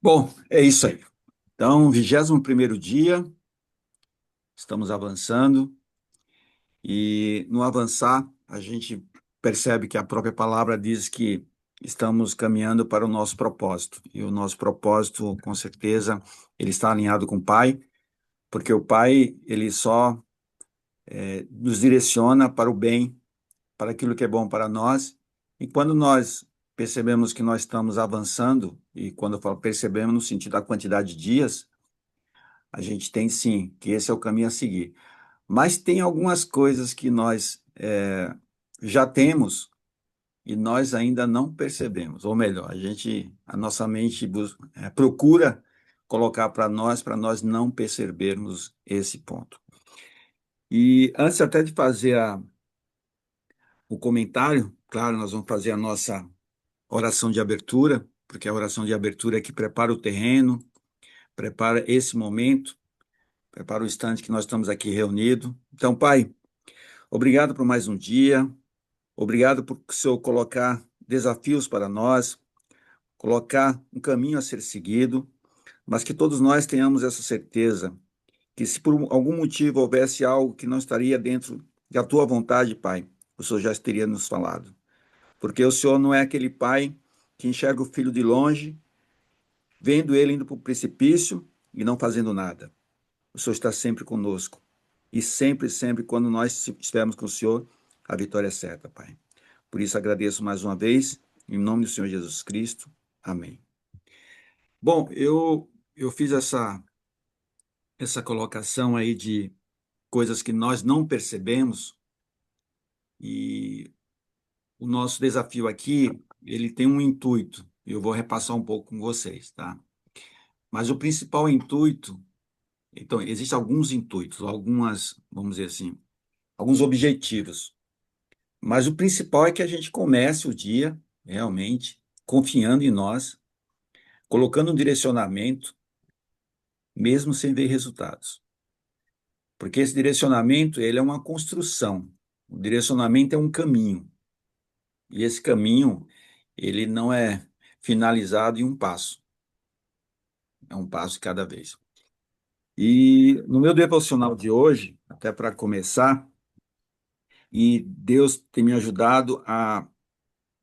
Bom, é isso aí. Então, 21º dia, estamos avançando e no avançar a gente percebe que a própria palavra diz que estamos caminhando para o nosso propósito. E o nosso propósito, com certeza, ele está alinhado com o Pai, porque o Pai, ele só nos direciona para o bem, para aquilo que é bom para nós. E quando nós percebemos que nós estamos avançando, e quando eu falo percebemos no sentido da quantidade de dias, a gente tem sim, que esse é o caminho a seguir. Mas tem algumas coisas que nós já temos e nós ainda não percebemos. Ou melhor, a nossa mente procura colocar para nós não percebermos esse ponto. E antes até de fazer o comentário, claro, nós vamos fazer a nossa oração de abertura, porque a oração de abertura é que prepara o terreno, prepara esse momento, prepara o instante que nós estamos aqui reunidos. Então, Pai, obrigado por mais um dia, obrigado por o Senhor colocar desafios para nós, colocar um caminho a ser seguido, mas que todos nós tenhamos essa certeza que se por algum motivo houvesse algo que não estaria dentro da tua vontade, Pai, o Senhor já teria nos falado. Porque o Senhor não é aquele pai que enxerga o filho de longe, vendo ele indo para o precipício e não fazendo nada. O Senhor está sempre conosco. E sempre, sempre, quando nós estivermos com o Senhor, a vitória é certa, Pai. Por isso agradeço mais uma vez, em nome do Senhor Jesus Cristo. Amém. Bom, eu fiz essa colocação aí de coisas que nós não percebemos e o nosso desafio aqui, ele tem um intuito. Eu vou repassar um pouco com vocês, tá? Mas o principal intuito, então, existem alguns intuitos, algumas, vamos dizer assim, alguns objetivos. Mas o principal é que a gente comece o dia, realmente, confiando em nós, colocando um direcionamento, mesmo sem ver resultados. Porque esse direcionamento, ele é uma construção. O direcionamento é um caminho. E esse caminho, ele não é finalizado em um passo. É um passo de cada vez. E no meu devocional de hoje, até para começar, e Deus tem me ajudado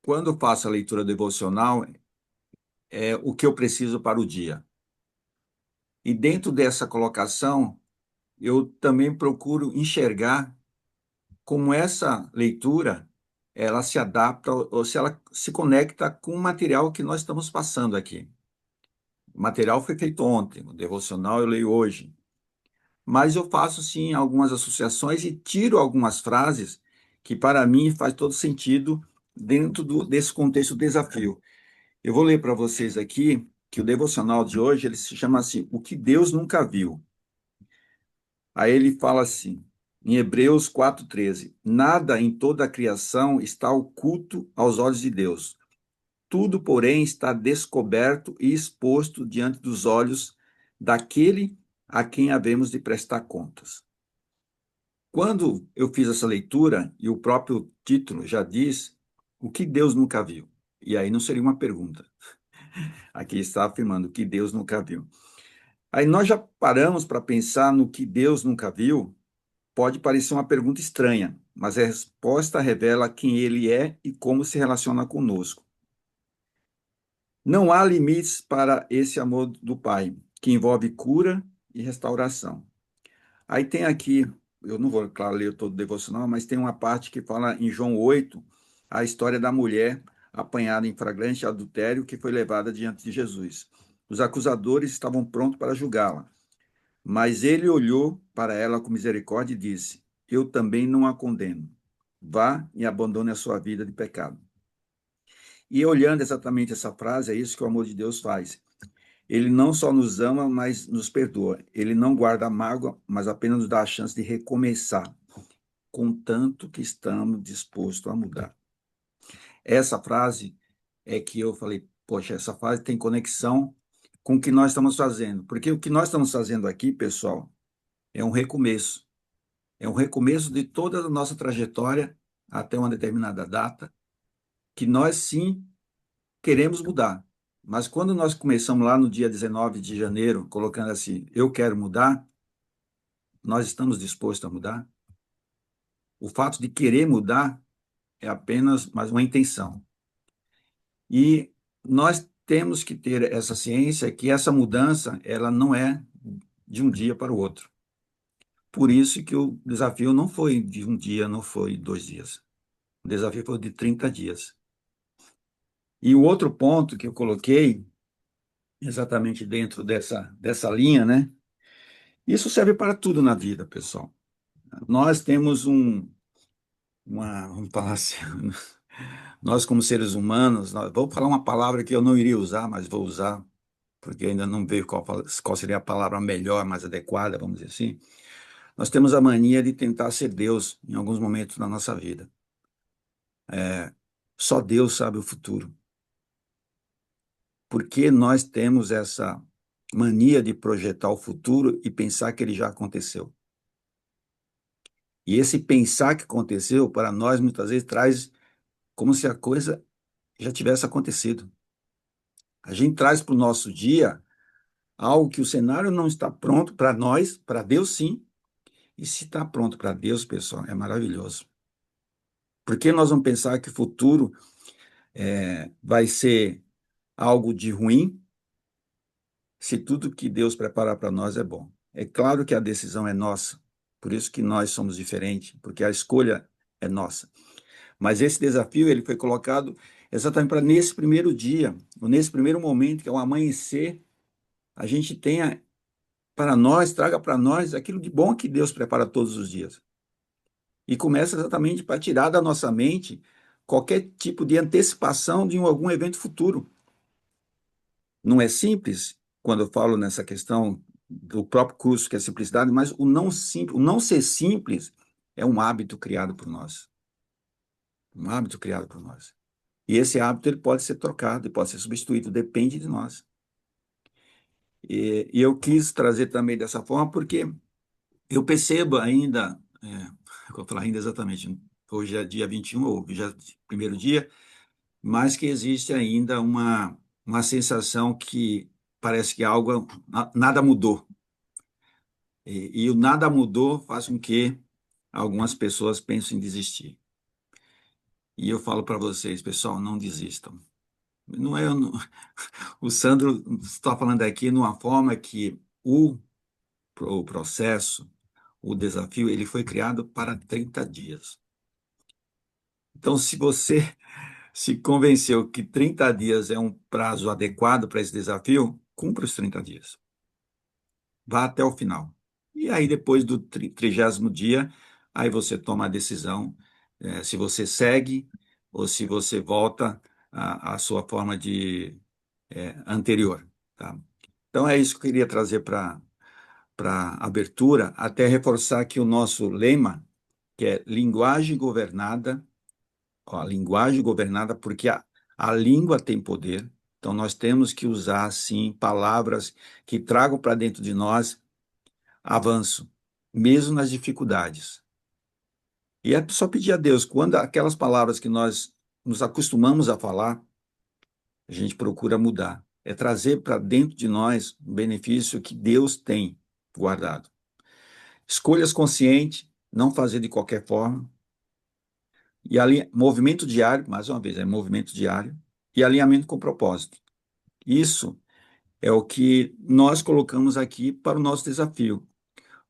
quando eu faço a leitura devocional, é o que eu preciso para o dia. E dentro dessa colocação, eu também procuro enxergar como essa leitura ela se adapta ou se ela se conecta com o material que nós estamos passando aqui. O material foi feito ontem, o devocional eu leio hoje. Mas eu faço sim algumas associações e tiro algumas frases que para mim faz todo sentido dentro desse contexto do desafio. Eu vou ler para vocês aqui que o devocional de hoje ele se chama assim, O que Deus Nunca Viu. Aí ele fala assim, em Hebreus 4:13, nada em toda a criação está oculto aos olhos de Deus. Tudo, porém, está descoberto e exposto diante dos olhos daquele a quem havemos de prestar contas. Quando eu fiz essa leitura, e o próprio título já diz, o que Deus nunca viu. E aí não seria uma pergunta. Aqui está afirmando o que Deus nunca viu. Aí nós já paramos para pensar no que Deus nunca viu. Pode parecer uma pergunta estranha, mas a resposta revela quem ele é e como se relaciona conosco. Não há limites para esse amor do Pai, que envolve cura e restauração. Aí tem aqui, eu não vou, claro, ler todo o devocional, mas tem uma parte que fala em João 8, a história da mulher apanhada em flagrante adultério que foi levada diante de Jesus. Os acusadores estavam prontos para julgá-la, mas ele olhou para ela com misericórdia e disse: Eu também não a condeno. Vá e abandone a sua vida de pecado. E olhando exatamente essa frase, é isso que o amor de Deus faz. Ele não só nos ama, mas nos perdoa. Ele não guarda mágoa, mas apenas nos dá a chance de recomeçar, contanto que estamos dispostos a mudar. Essa frase é que eu falei, poxa, essa frase tem conexão com o que nós estamos fazendo. Porque o que nós estamos fazendo aqui, pessoal, é um recomeço. É um recomeço de toda a nossa trajetória até uma determinada data, que nós sim queremos mudar. Mas quando nós começamos lá no dia 19 de janeiro, colocando assim, eu quero mudar, nós estamos dispostos a mudar? O fato de querer mudar é apenas mais uma intenção. E nós temos que ter essa ciência que essa mudança, ela não é de um dia para o outro. Por isso que o desafio não foi de um dia, não foi 2 dias. O desafio foi de 30 dias. E o outro ponto que eu coloquei, exatamente dentro dessa linha, né? Isso serve para tudo na vida, pessoal. Nós temos vamos falar assim, nós como seres humanos, vou falar uma palavra que eu não iria usar, mas vou usar, porque ainda não veio qual seria a palavra melhor, mais adequada, vamos dizer assim. Nós temos a mania de tentar ser Deus em alguns momentos da nossa vida. Só Deus sabe o futuro. Porque nós temos essa mania de projetar o futuro e pensar que ele já aconteceu. E esse pensar que aconteceu, para nós, muitas vezes, traz como se a coisa já tivesse acontecido. A gente traz para o nosso dia algo que o cenário não está pronto para nós, para Deus sim, e se está pronto para Deus, pessoal, é maravilhoso. Por que nós vamos pensar que o futuro vai ser algo de ruim, se tudo que Deus prepara para nós é bom? É claro que a decisão é nossa, por isso que nós somos diferentes, porque a escolha é nossa. Mas esse desafio ele foi colocado exatamente para nesse primeiro dia, ou nesse primeiro momento, que é o amanhecer, a gente tenha para nós, traga para nós aquilo de bom que Deus prepara todos os dias. E começa exatamente para tirar da nossa mente qualquer tipo de antecipação de algum evento futuro. Não é simples, quando eu falo nessa questão do próprio curso, que é simplicidade, mas o não simples, o não ser simples é um hábito criado por nós. Um hábito criado por nós. E esse hábito ele pode ser trocado, ele pode ser substituído, depende de nós. E eu quis trazer também dessa forma porque eu percebo ainda, eu vou falar ainda exatamente, hoje é dia 21, ou já primeiro dia, mas que existe ainda uma sensação que parece que algo, nada mudou. E o nada mudou faz com que algumas pessoas pensem em desistir. E eu falo para vocês, pessoal, não desistam. Não é, o Sandro está falando aqui numa forma que o processo, o desafio, ele foi criado para 30 dias. Então, se você se convenceu que 30 dias é um prazo adequado para esse desafio, cumpra os 30 dias. Vá até o final. E aí, depois do 30º dia, aí você toma a decisão, se você segue ou se você volta à sua forma de anterior. Tá? Então, é isso que eu queria trazer para abertura, até reforçar que o nosso lema, que é linguagem governada, ó, linguagem governada, porque a língua tem poder, então nós temos que usar, sim, palavras que tragam para dentro de nós avanço, mesmo nas dificuldades. E é só pedir a Deus, quando aquelas palavras que nós nos acostumamos a falar, a gente procura mudar. É trazer para dentro de nós o benefício que Deus tem guardado. Escolhas conscientes, não fazer de qualquer forma. E ali, movimento diário, mais uma vez, é movimento diário. E alinhamento com propósito. Isso é o que nós colocamos aqui para o nosso desafio.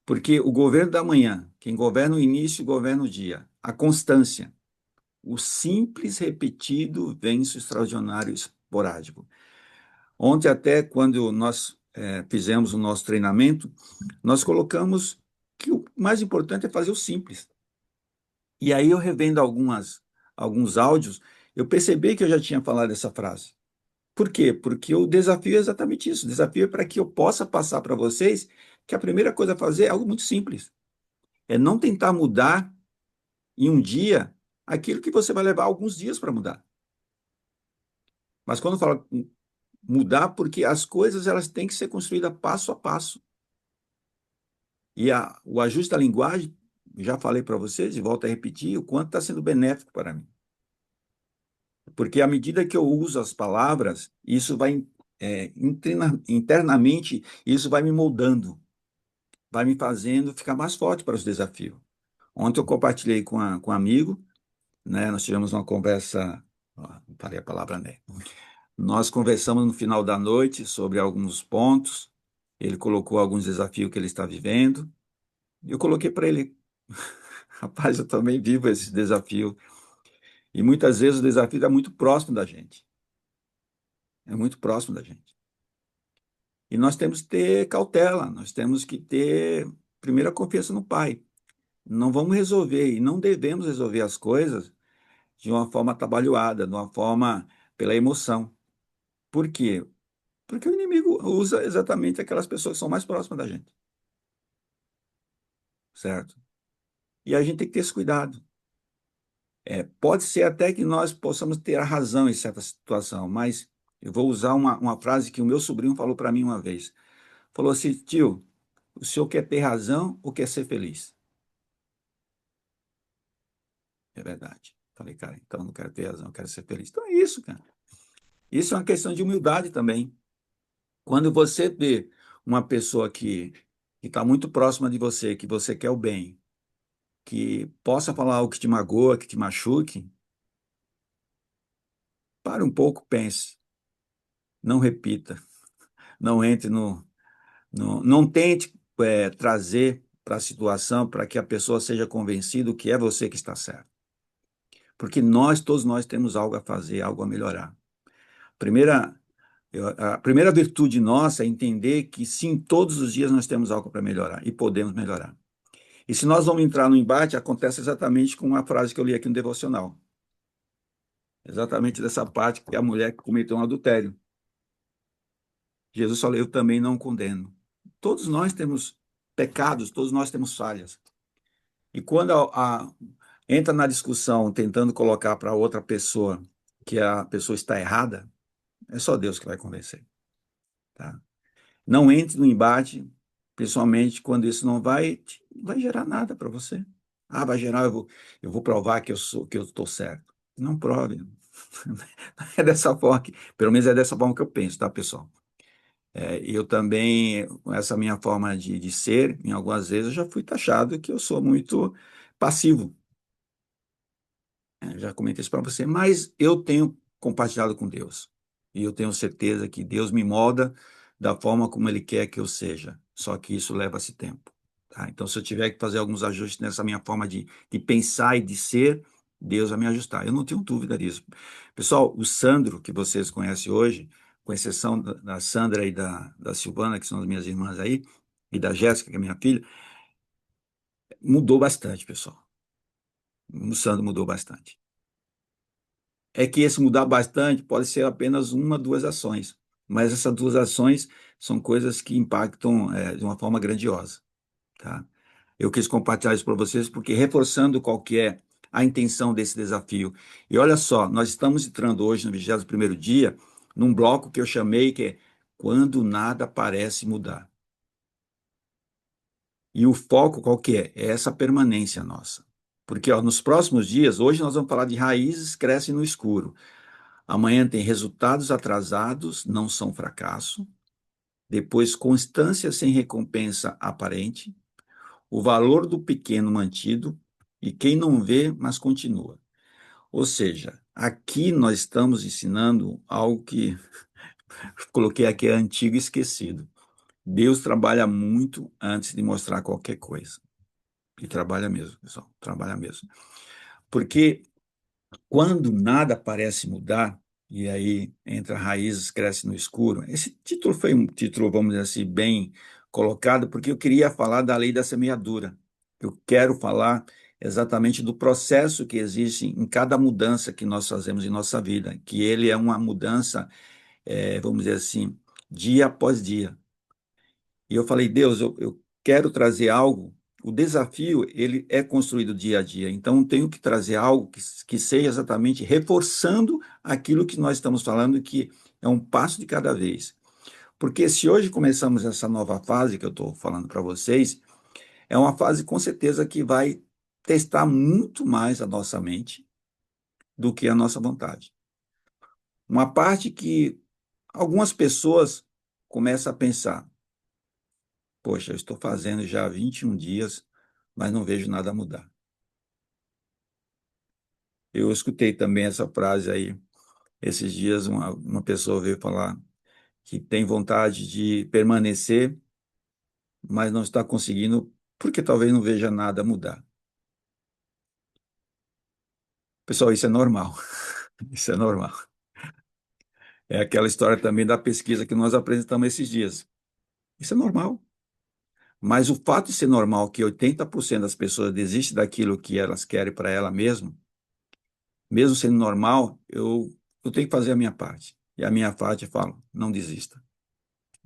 Porque o governo da manhã, quem governa o início, governa o dia. A constância. O simples repetido vence o extraordinário esporádico. Ontem, até quando nós fizemos o nosso treinamento, nós colocamos que o mais importante é fazer o simples. E aí eu revendo alguns áudios, eu percebi que eu já tinha falado essa frase. Por quê? Porque o desafio é exatamente isso. O desafio é para que eu possa passar para vocês que a primeira coisa a fazer é algo muito simples. É não tentar mudar em um dia aquilo que você vai levar alguns dias para mudar. Mas quando eu falo mudar, porque as coisas elas têm que ser construídas passo a passo. E o ajuste da linguagem, já falei para vocês e volto a repetir, o quanto está sendo benéfico para mim. Porque à medida que eu uso as palavras, isso vai, internamente, isso vai me moldando, vai me fazendo ficar mais forte para os desafios. Ontem eu compartilhei com um amigo, né? Nós tivemos uma conversa, ó, não falei a palavra, né? Nós conversamos no final da noite sobre alguns pontos. Ele colocou alguns desafios que ele está vivendo. E eu coloquei para ele, rapaz, eu também vivo esse desafio. E muitas vezes o desafio está muito próximo da gente. É muito próximo da gente. E nós temos que ter cautela, nós temos que ter primeira confiança no Pai. Não vamos resolver e não devemos resolver as coisas de uma forma atabalhoada, de uma forma pela emoção. Por quê? Porque o inimigo usa exatamente aquelas pessoas que são mais próximas da gente, certo? E a gente tem que ter esse cuidado. Pode ser até que nós possamos ter a razão em certa situação, mas eu vou usar uma frase que o meu sobrinho falou para mim uma vez. Falou assim, tio, o senhor quer ter razão ou quer ser feliz? É verdade. Falei, cara, então eu não quero ter razão, eu quero ser feliz. Então é isso, cara. Isso é uma questão de humildade também. Quando você vê uma pessoa que está muito próxima de você, que você quer o bem, que possa falar algo que te magoa, que te machuque, pare um pouco, pense, não repita, não entre não tente trazer para a situação para que a pessoa seja convencida que é você que está certo. Porque todos nós temos algo a fazer, algo a melhorar. Primeira, a primeira virtude nossa é entender que sim, todos os dias nós temos algo para melhorar e podemos melhorar. E se nós vamos entrar no embate, acontece exatamente com uma frase que eu li aqui no devocional. Exatamente dessa parte que é a mulher que cometeu um adultério. Jesus falou, eu também não condeno. Todos nós temos pecados, todos nós temos falhas. E quando entra na discussão tentando colocar para outra pessoa que a pessoa está errada, é só Deus que vai convencer, tá? Não entre no embate, principalmente quando isso não vai gerar nada para você. Ah, vai gerar, eu vou provar que eu estou certo. Não prove. É dessa forma pelo menos é dessa forma que eu penso, tá, pessoal? Eu também, com essa minha forma de ser, em algumas vezes eu já fui taxado que eu sou muito passivo. Já comentei isso para você, mas eu tenho compartilhado com Deus. E eu tenho certeza que Deus me molda da forma como Ele quer que eu seja. Só que isso leva-se tempo. Tá? Então, se eu tiver que fazer alguns ajustes nessa minha forma de pensar e de ser, Deus vai me ajustar. Eu não tenho dúvida disso. Pessoal, o Sandro, que vocês conhecem hoje, com exceção da Sandra e da Silvana, que são as minhas irmãs aí, e da Jéssica, que é minha filha, mudou bastante, pessoal. O Sandro mudou bastante. É que esse mudar bastante pode ser apenas uma, duas ações, mas essas duas ações são coisas que impactam de uma forma grandiosa, tá? Eu quis compartilhar isso para vocês porque reforçando qual que é a intenção desse desafio. E olha só, nós estamos entrando hoje no 21º dia num bloco que eu chamei que é quando nada parece mudar. E o foco qual que é? É essa permanência nossa. Porque ó, nos próximos dias, hoje nós vamos falar de raízes que crescem no escuro. Amanhã tem resultados atrasados, não são fracasso. Depois, constância sem recompensa aparente. O valor do pequeno mantido. E quem não vê, mas continua. Ou seja, aqui nós estamos ensinando algo que coloquei aqui é antigo e esquecido. Deus trabalha muito antes de mostrar qualquer coisa. E trabalha mesmo, pessoal, trabalha mesmo. Porque quando nada parece mudar, e aí entra raízes, cresce no escuro. Esse título foi um título, vamos dizer assim, bem colocado, porque eu queria falar da lei da semeadura. Eu quero falar exatamente do processo que existe em cada mudança que nós fazemos em nossa vida, que ele é uma mudança, vamos dizer assim, dia após dia. E eu falei, Deus, eu quero trazer algo. O desafio, ele é construído dia a dia. Então, eu tenho que trazer algo que seja exatamente reforçando aquilo que nós estamos falando, que é um passo de cada vez. Porque se hoje começamos essa nova fase que eu estou falando para vocês, é uma fase com certeza que vai testar muito mais a nossa mente do que a nossa vontade. Uma parte que algumas pessoas começam a pensar: poxa, eu estou fazendo já 21 dias, mas não vejo nada mudar. Eu escutei também essa frase aí. Esses dias, uma pessoa veio falar que tem vontade de permanecer, mas não está conseguindo, porque talvez não veja nada mudar. Pessoal, isso é normal. Isso é normal. É aquela história também da pesquisa que nós apresentamos esses dias. Isso é normal. Mas o fato de ser normal que 80% das pessoas desistem daquilo que elas querem para ela mesma, mesmo sendo normal, eu tenho que fazer a minha parte. E a minha parte, eu falo, não desista.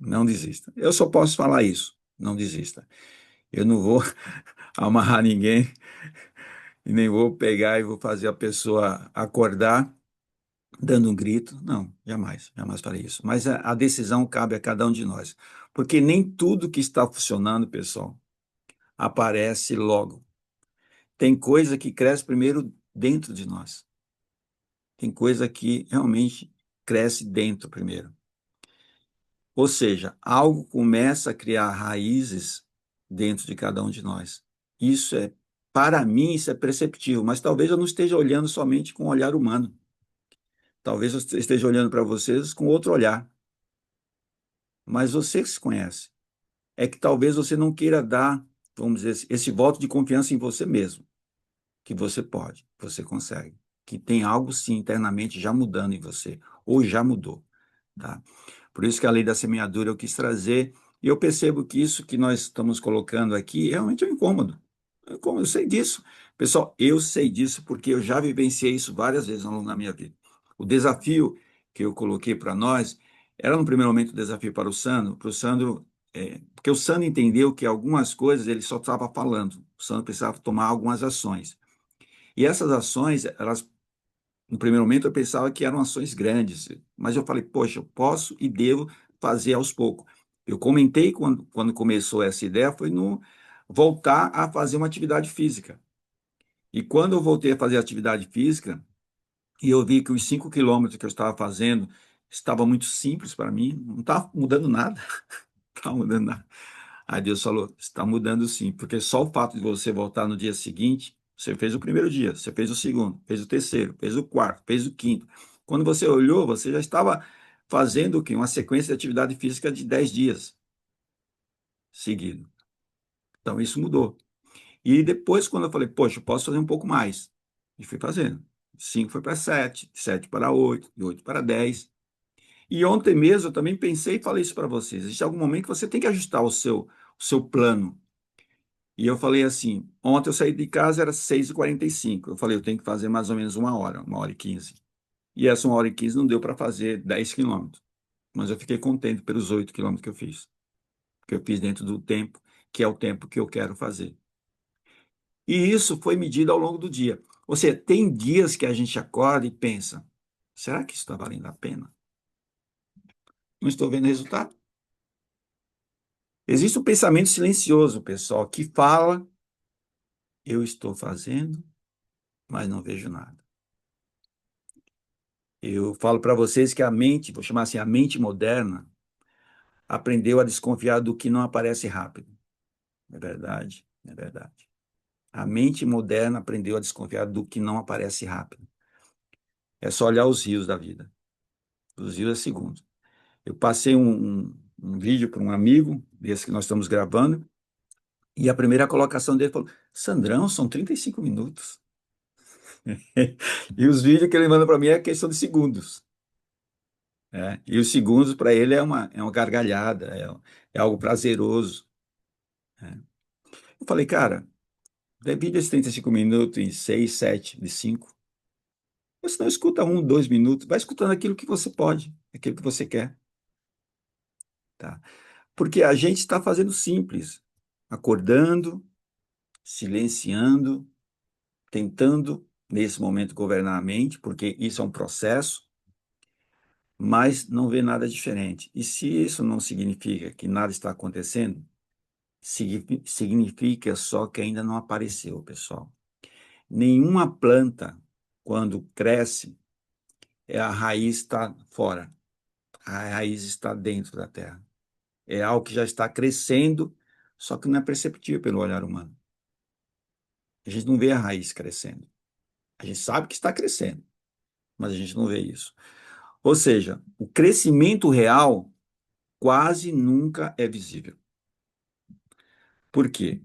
Não desista. Eu só posso falar isso. Não desista. Eu não vou amarrar ninguém e nem vou pegar e vou fazer a pessoa acordar dando um grito. Não, jamais, jamais farei isso. Mas a decisão cabe a cada um de nós. Porque nem tudo que está funcionando, pessoal, aparece logo. Tem coisa que cresce primeiro dentro de nós. Tem coisa que realmente cresce dentro primeiro. Ou seja, algo começa a criar raízes dentro de cada um de nós. Isso é, para mim, isso é perceptível, mas talvez eu não esteja olhando somente com o olhar humano. Talvez eu esteja olhando para vocês com outro olhar. Mas você que se conhece. É que talvez você não queira dar, vamos dizer, esse voto de confiança em você mesmo, que você pode, que você consegue, que tem algo sim internamente já mudando em você, ou já mudou, tá? Por isso que a lei da semeadura eu quis trazer, e eu percebo que isso que nós estamos colocando aqui realmente é um incômodo. Eu sei disso. Pessoal, eu sei disso porque eu já vivenciei isso várias vezes ao longo da minha vida. O desafio que eu coloquei para nós era, no primeiro momento, um desafio para o Sandro, porque o Sandro entendeu que algumas coisas ele só estava falando, o Sandro precisava tomar algumas ações. E essas ações, elas no primeiro momento eu pensava que eram ações grandes, mas eu falei, poxa, eu posso e devo fazer aos poucos. Eu comentei quando começou essa ideia, foi no voltar a fazer uma atividade física. E quando eu voltei a fazer atividade física, e eu vi que os 5 quilômetros que eu estava fazendo estava muito simples para mim, não estava mudando nada, não estava mudando nada. Aí Deus falou: está mudando sim, porque só o fato de você voltar no dia seguinte, você fez o primeiro dia, você fez o segundo, fez o terceiro, fez o quarto, fez o quinto. Quando você olhou, você já estava fazendo o quê? Uma sequência de atividade física de 10 dias seguidos. Então isso mudou. E depois, quando eu falei, poxa, eu posso fazer um pouco mais, e fui fazendo. 5 foi para 7, 7 para 8, de 8 para 10. E ontem mesmo eu também pensei e falei isso para vocês. Existe algum momento que você tem que ajustar o seu plano. E eu falei assim, ontem eu saí de casa, era 6h45. Eu falei, eu tenho que fazer mais ou menos 1 hora e 15. E essa 1 hora e 15 não deu para fazer 10 quilômetros. Mas eu fiquei contente pelos 8 quilômetros que eu fiz. Que eu fiz dentro do tempo, que é o tempo que eu quero fazer. E isso foi medido ao longo do dia. Ou seja, tem dias que a gente acorda e pensa, será que isso está valendo a pena? Não estou vendo resultado. Existe um pensamento silencioso, pessoal, que fala, eu estou fazendo, mas não vejo nada. Eu falo para vocês que a mente, vou chamar assim, a mente moderna, aprendeu a desconfiar do que não aparece rápido. É verdade, é verdade. A mente moderna aprendeu a desconfiar do que não aparece rápido. É só olhar os rios da vida. Os rios é segundo. Eu passei um vídeo para um amigo, desse que nós estamos gravando, e a primeira colocação dele falou: Sandrão, são 35 minutos. E os vídeos que ele manda para mim é questão de segundos. Né? E os segundos para ele é uma gargalhada, é algo prazeroso. Né? Eu falei, cara, divide esses 35 minutos em 6, 7, de 5. Você não escuta 1, 2 minutos, vai escutando aquilo que você pode, aquilo que você quer. Tá? Porque a gente está fazendo simples, acordando, silenciando, tentando, nesse momento, governar a mente, porque isso é um processo, mas não vê nada diferente. E se isso não significa que nada está acontecendo, significa só que ainda não apareceu, pessoal. Nenhuma planta, quando cresce, é a raiz está fora, a raiz está dentro da terra. É algo que já está crescendo, só que não é perceptível pelo olhar humano. A gente não vê a raiz crescendo. A gente sabe que está crescendo, mas a gente não vê isso. Ou seja, o crescimento real quase nunca é visível. Por quê?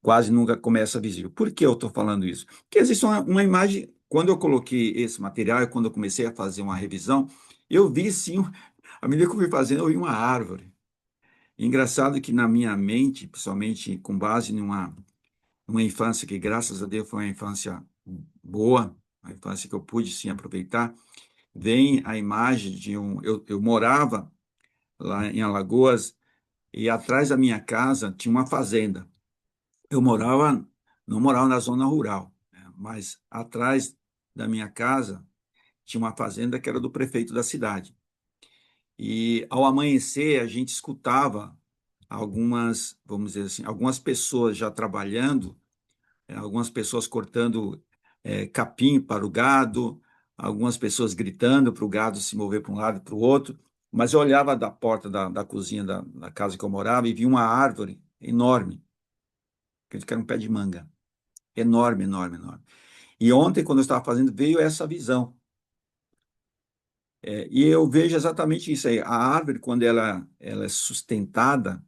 Quase nunca começa visível. Por que eu estou falando isso? Porque existe uma imagem. Quando eu coloquei esse material, e quando eu comecei a fazer uma revisão, eu vi sim, à medida que eu fui fazendo, eu vi uma árvore. Engraçado que na minha mente, principalmente com base numa infância que, graças a Deus, foi uma infância boa, uma infância que eu pude sim aproveitar, vem a imagem de um. Eu morava lá em Alagoas e atrás da minha casa tinha uma fazenda. Eu morava, não morava na zona rural, né, mas atrás da minha casa tinha uma fazenda que era do prefeito da cidade. E ao amanhecer a gente escutava algumas, vamos dizer assim, algumas pessoas já trabalhando, algumas pessoas cortando capim para o gado, algumas pessoas gritando para o gado se mover para um lado e para o outro. Mas eu olhava da porta da cozinha da casa que eu morava e vi uma árvore enorme, acredito que era um pé de manga, enorme, enorme, enorme. E ontem, quando eu estava fazendo, veio essa visão. E eu vejo exatamente isso aí. A árvore, quando ela é sustentada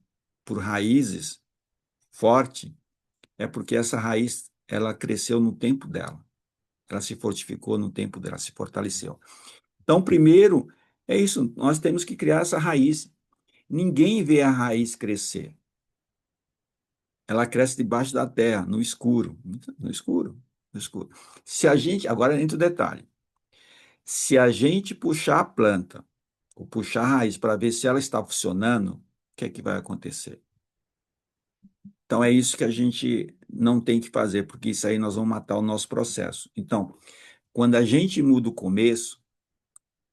por raízes forte, é porque essa raiz ela cresceu no tempo dela. Ela se fortificou no tempo dela, se fortaleceu. Então, primeiro, é isso. Nós temos que criar essa raiz. Ninguém vê a raiz crescer. Ela cresce debaixo da terra, no escuro. No escuro. No escuro. Se a gente. Agora entra o detalhe. Se a gente puxar a planta, ou puxar a raiz para ver se ela está funcionando, o que é que vai acontecer? Então, é isso que a gente não tem que fazer, porque isso aí nós vamos matar o nosso processo. Então, quando a gente muda o começo,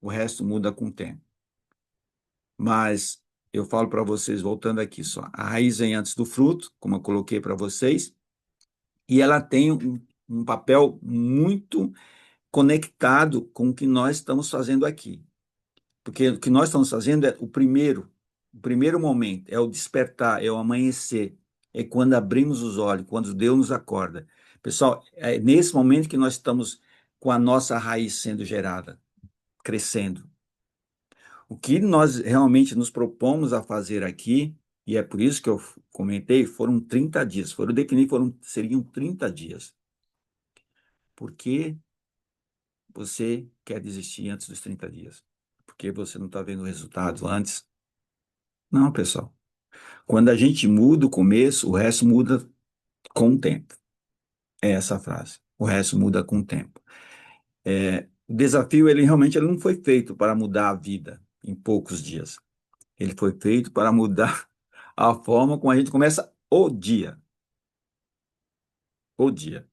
o resto muda com o tempo. Mas eu falo para vocês, voltando aqui só, a raiz vem antes do fruto, como eu coloquei para vocês, e ela tem um papel muito conectado com o que nós estamos fazendo aqui. Porque o que nós estamos fazendo é o primeiro momento, é o despertar, é o amanhecer, é quando abrimos os olhos, quando Deus nos acorda. Pessoal, é nesse momento que nós estamos com a nossa raiz sendo gerada, crescendo. O que nós realmente nos propomos a fazer aqui, e é por isso que eu comentei, foram 30 dias, foram definidos, seriam 30 dias. Por que você quer desistir antes dos 30 dias? Porque você não está vendo o resultado antes? Não, pessoal. Quando a gente muda o começo, o resto muda com o tempo. É essa a frase. O resto muda com o tempo. O desafio, ele realmente ele não foi feito para mudar a vida em poucos dias. Ele foi feito para mudar a forma como a gente começa o dia. O dia.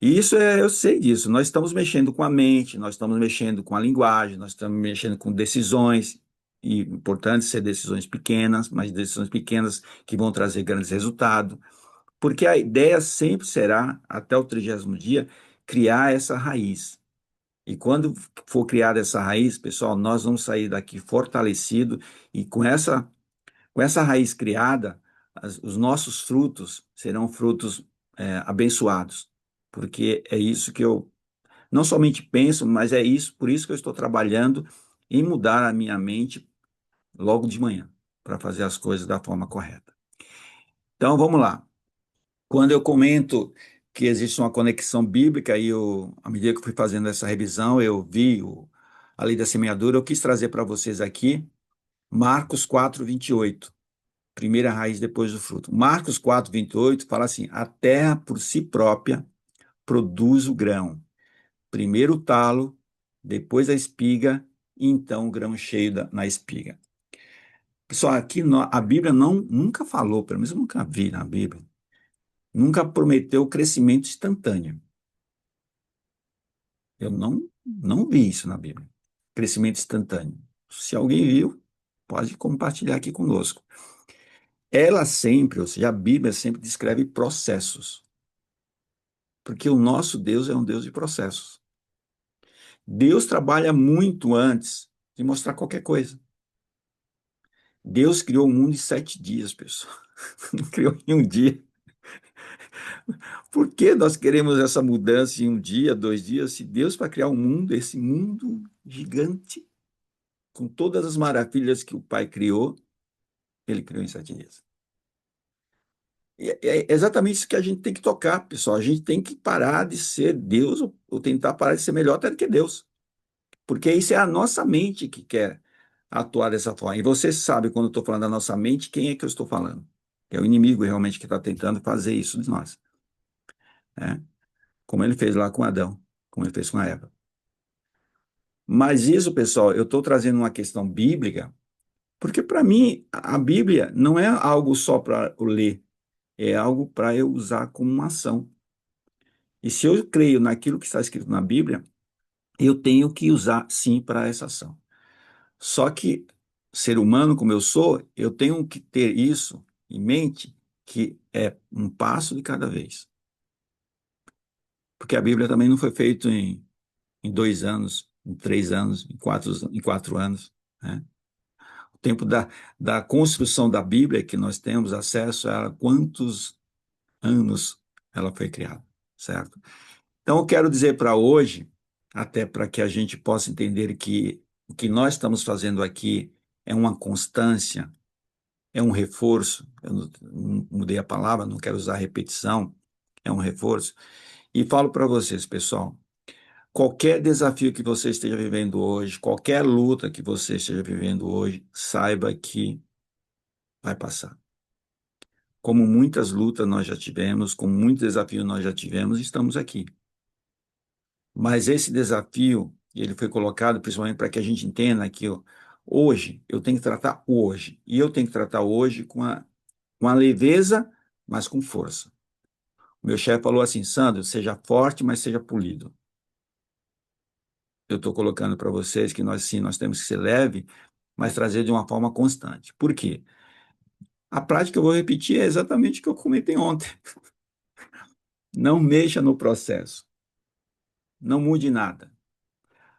E isso eu sei disso. Nós estamos mexendo com a mente, nós estamos mexendo com a linguagem, nós estamos mexendo com decisões, e importante ser decisões pequenas, mas decisões pequenas que vão trazer grandes resultados. Porque a ideia sempre será, até o 30º dia, criar essa raiz. E quando for criada essa raiz, pessoal, nós vamos sair daqui fortalecido e com essa raiz criada, os nossos frutos serão frutos abençoados. Porque é isso que eu não somente penso, mas é isso, por isso que eu estou trabalhando em mudar a minha mente logo de manhã, para fazer as coisas da forma correta. Então, vamos lá. Quando eu comento que existe uma conexão bíblica, e à medida que eu fui fazendo essa revisão, eu vi a lei da semeadura, eu quis trazer para vocês aqui Marcos 4:28, primeira raiz depois do fruto. Marcos 4:28 fala assim: a terra por si própria produz o grão, primeiro o talo, depois a espiga, e então o grão cheio na espiga. Pessoal, aqui a Bíblia nunca falou, pelo menos eu nunca vi na Bíblia, nunca prometeu crescimento instantâneo. Eu não vi isso na Bíblia. Crescimento instantâneo. Se alguém viu, pode compartilhar aqui conosco. Ela sempre, ou seja, a Bíblia sempre descreve processos. Porque o nosso Deus é um Deus de processos. Deus trabalha muito antes de mostrar qualquer coisa. Deus criou o mundo em 7 dias, pessoal. Não criou em um dia. Por que nós queremos essa mudança em um dia, 2 dias, se Deus, para criar um mundo, esse mundo gigante, com todas as maravilhas que o Pai criou, ele criou em 7 dias. E é exatamente isso que a gente tem que tocar, pessoal. A gente tem que parar de ser Deus ou tentar parar de ser melhor até do que Deus. Porque isso é a nossa mente que quer atuar dessa forma. E você sabe, quando eu estou falando da nossa mente, quem é que eu estou falando? É o inimigo realmente que está tentando fazer isso de nós, né? Como ele fez lá com Adão, como ele fez com a Eva. Mas isso, pessoal, eu estou trazendo uma questão bíblica, porque para mim a Bíblia não é algo só para eu ler, é algo para eu usar como uma ação. E se eu creio naquilo que está escrito na Bíblia, eu tenho que usar sim para essa ação. Só que, ser humano como eu sou, eu tenho que ter isso em mente, que é um passo de cada vez. Porque a Bíblia também não foi feita em 2 anos, em 3 anos, em quatro anos, né? O tempo da construção da Bíblia que nós temos acesso a ela, quantos anos ela foi criada, certo? Então, eu quero dizer para hoje, até para que a gente possa entender que o que nós estamos fazendo aqui é uma constância, é um reforço. Eu não mudei a palavra, não quero usar repetição, é um reforço. E falo para vocês, pessoal, qualquer desafio que você esteja vivendo hoje, qualquer luta que você esteja vivendo hoje, saiba que vai passar. Como muitas lutas nós já tivemos, como muitos desafios nós já tivemos, estamos aqui. Mas esse desafio, ele foi colocado principalmente para que a gente entenda que hoje eu tenho que tratar hoje. E eu tenho que tratar hoje com a leveza, mas com força. O meu chefe falou assim: Sandro, seja forte, mas seja polido. Eu estou colocando para vocês que nós sim, nós temos que ser leve, mas trazer de uma forma constante. Por quê? A prática que eu vou repetir é exatamente o que eu comentei ontem. Não mexa no processo. Não mude nada.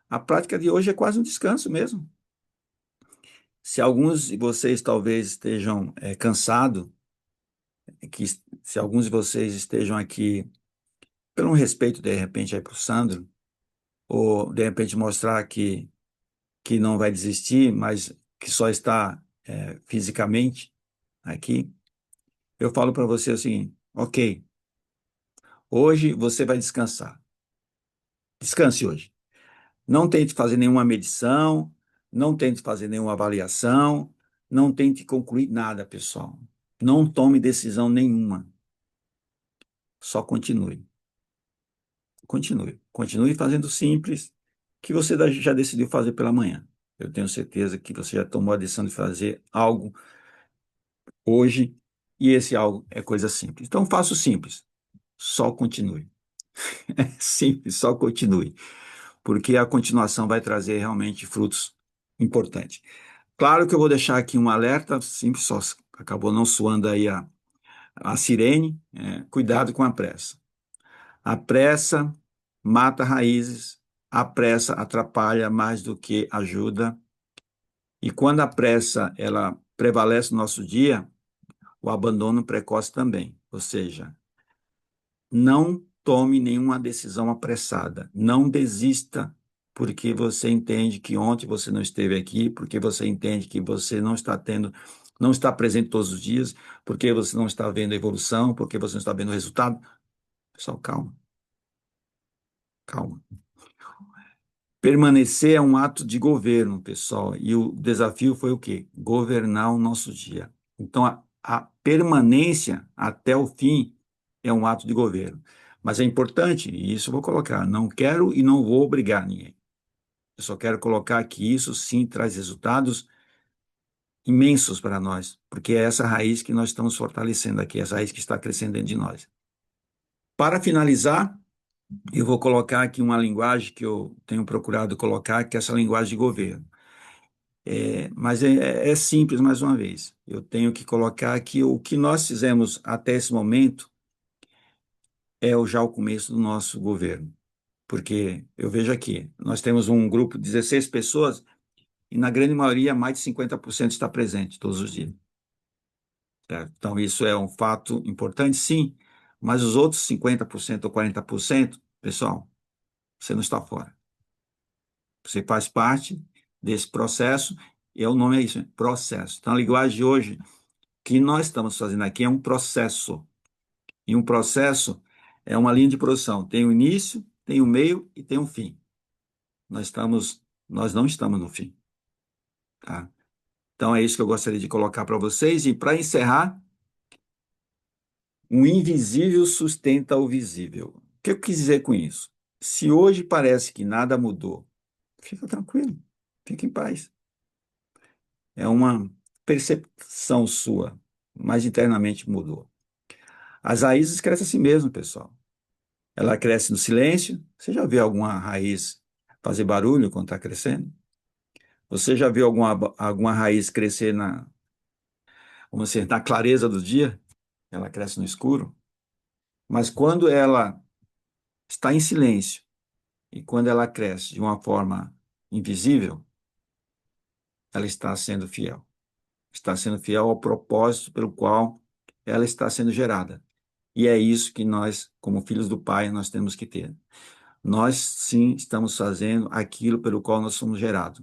A prática de hoje é quase um descanso mesmo. Se alguns de vocês talvez estejam cansados, que se alguns de vocês estejam aqui pelo um respeito, de repente, aí para o Sandro, ou de repente mostrar que não vai desistir, mas que só está fisicamente aqui, eu falo para você o seguinte: ok, hoje você vai descansar. Descanse hoje. Não tente fazer nenhuma medição, não tente fazer nenhuma avaliação, não tente concluir nada, pessoal. Não tome decisão nenhuma. Só continue. Continue. Continue fazendo simples, que você já decidiu fazer pela manhã. Eu tenho certeza que você já tomou a decisão de fazer algo hoje, e esse algo é coisa simples. Então, faça o simples. Só continue. É simples, só continue. Porque a continuação vai trazer realmente frutos importantes. Claro que eu vou deixar aqui um alerta, simples, só acabou não soando aí a sirene, cuidado com a pressa. A pressa mata raízes, a pressa atrapalha mais do que ajuda. E quando a pressa ela prevalece no nosso dia, o abandono precoce também. Ou seja, não tome nenhuma decisão apressada. Não desista porque você entende que ontem você não esteve aqui, porque você entende que você não está presente todos os dias, porque você não está vendo a evolução, porque você não está vendo o resultado. Pessoal, calma, calma. Permanecer é um ato de governo, pessoal, e o desafio foi o quê? Governar o nosso dia. Então, a permanência até o fim é um ato de governo. Mas é importante, e isso eu vou colocar, não quero e não vou obrigar ninguém. Eu só quero colocar que isso sim traz resultados imensos para nós, porque é essa raiz que nós estamos fortalecendo aqui, essa raiz que está crescendo dentro de nós. Para finalizar, eu vou colocar aqui uma linguagem que eu tenho procurado colocar, que é essa linguagem de governo. Mas é simples, mais uma vez. Eu tenho que colocar que o que nós fizemos até esse momento já o começo do nosso governo. Porque eu vejo aqui, nós temos um grupo de 16 pessoas e na grande maioria mais de 50% está presente todos os dias. Certo? Então isso é um fato importante, sim, mas os outros 50% ou 40%, pessoal, você não está fora. Você faz parte desse processo e o nome é isso, processo. Então a linguagem de hoje que nós estamos fazendo aqui é um processo. E um processo é uma linha de produção. Tem o início, tem o meio e tem o fim. Nós não estamos no fim, tá? Então é isso que eu gostaria de colocar para vocês. E para encerrar, o invisível sustenta o visível. O que eu quis dizer com isso? Se hoje parece que nada mudou, fica tranquilo, fica em paz. É uma percepção sua, mas internamente mudou. As raízes crescem assim mesmo, pessoal. Ela cresce no silêncio. Você já viu alguma raiz fazer barulho quando está crescendo? Você já viu alguma raiz crescer vamos dizer, na clareza do dia? Ela cresce no escuro. Mas quando ela está em silêncio e quando ela cresce de uma forma invisível, ela está sendo fiel. Está sendo fiel ao propósito pelo qual ela está sendo gerada. E é isso que nós, como filhos do Pai, nós temos que ter. Nós sim estamos fazendo aquilo pelo qual nós somos gerados,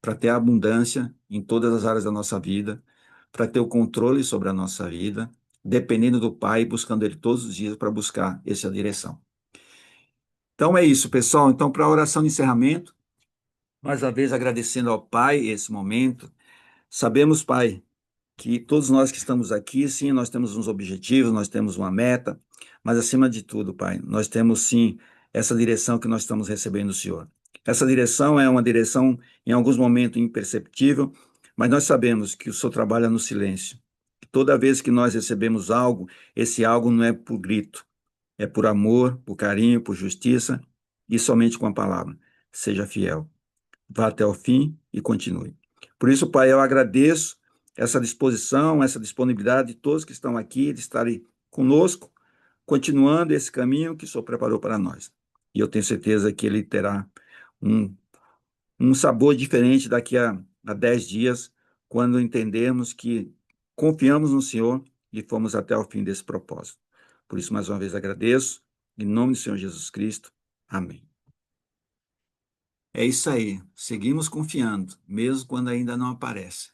para ter abundância em todas as áreas da nossa vida, para ter o controle sobre a nossa vida, dependendo do Pai, buscando Ele todos os dias para buscar essa direção. Então é isso, pessoal. Então, para a oração de encerramento, mais uma vez agradecendo ao Pai esse momento. Sabemos, Pai, que todos nós que estamos aqui, sim, nós temos uns objetivos, nós temos uma meta, mas acima de tudo, Pai, nós temos sim essa direção que nós estamos recebendo do Senhor. Essa direção é uma direção, em alguns momentos, imperceptível, mas nós sabemos que o Senhor trabalha no silêncio. Toda vez que nós recebemos algo, esse algo não é por grito, é por amor, por carinho, por justiça e somente com a palavra. Seja fiel. Vá até o fim e continue. Por isso, Pai, eu agradeço essa disposição, essa disponibilidade de todos que estão aqui, de estarem conosco, continuando esse caminho que o Senhor preparou para nós. E eu tenho certeza que ele terá um, um sabor diferente daqui a 10 dias, quando entendermos que confiamos no Senhor e fomos até o fim desse propósito. Por isso, mais uma vez, agradeço, em nome do Senhor Jesus Cristo. Amém. É isso aí. Seguimos confiando, mesmo quando ainda não aparece.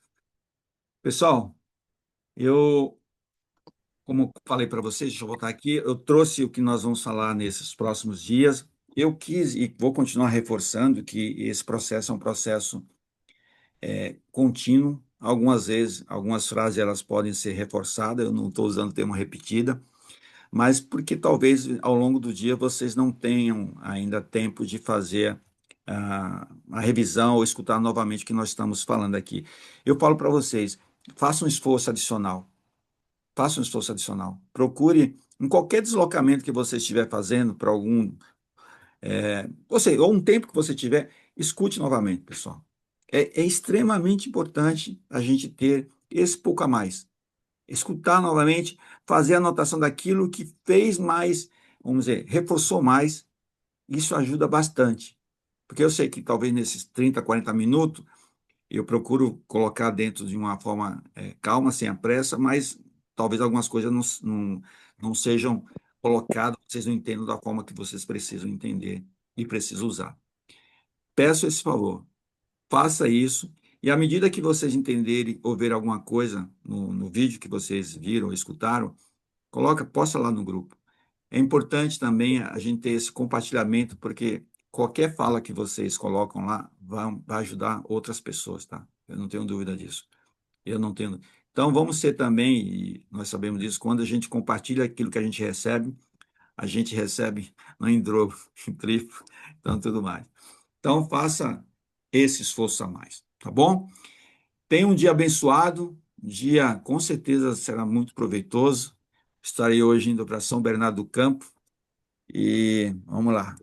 Pessoal, eu, como falei para vocês, deixa eu voltar aqui, eu trouxe o que nós vamos falar nesses próximos dias. Eu quis e vou continuar reforçando que esse processo é um processo contínuo. Algumas vezes, algumas frases elas podem ser reforçadas, eu não estou usando o termo repetida, mas porque talvez ao longo do dia vocês não tenham ainda tempo de fazer a revisão ou escutar novamente o que nós estamos falando aqui. Eu falo para vocês, façam um esforço adicional, façam um esforço adicional. Procure, em qualquer deslocamento que você estiver fazendo para ou um tempo que você tiver, escute novamente, pessoal. É extremamente importante a gente ter esse pouco a mais escutar novamente, fazer a anotação daquilo que fez mais, vamos dizer, reforçou mais, isso ajuda bastante. Porque eu sei que talvez nesses 30, 40 minutos eu procuro colocar dentro de uma forma calma, sem a pressa, mas talvez algumas coisas não sejam colocadas, vocês não entendam da forma que vocês precisam entender e precisam usar. Peço esse favor, faça isso, e à medida que vocês entenderem ou ver alguma coisa no vídeo que vocês viram ou escutaram, coloca, posta lá no grupo. É importante também a gente ter esse compartilhamento, porque qualquer fala que vocês colocam lá vai ajudar outras pessoas, tá? Eu não tenho dúvida disso. Eu não tenho. Então, vamos ser também, e nós sabemos disso, quando a gente compartilha aquilo que a gente recebe não em dobro, em triplo, então tudo mais. Então, faça esse esforço a mais, tá bom? Tenha um dia abençoado, um dia com certeza será muito proveitoso. Estarei hoje indo para São Bernardo do Campo e vamos lá.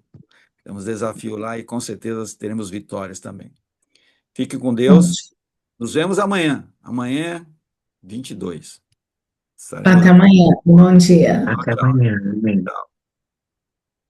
Temos desafio lá e com certeza teremos vitórias também. Fique com Deus. Nos vemos amanhã. Amanhã, 22. Estaremos Até lá. amanhã. Bom dia. Tchau, Até tchau. amanhã. Amém. Tchau.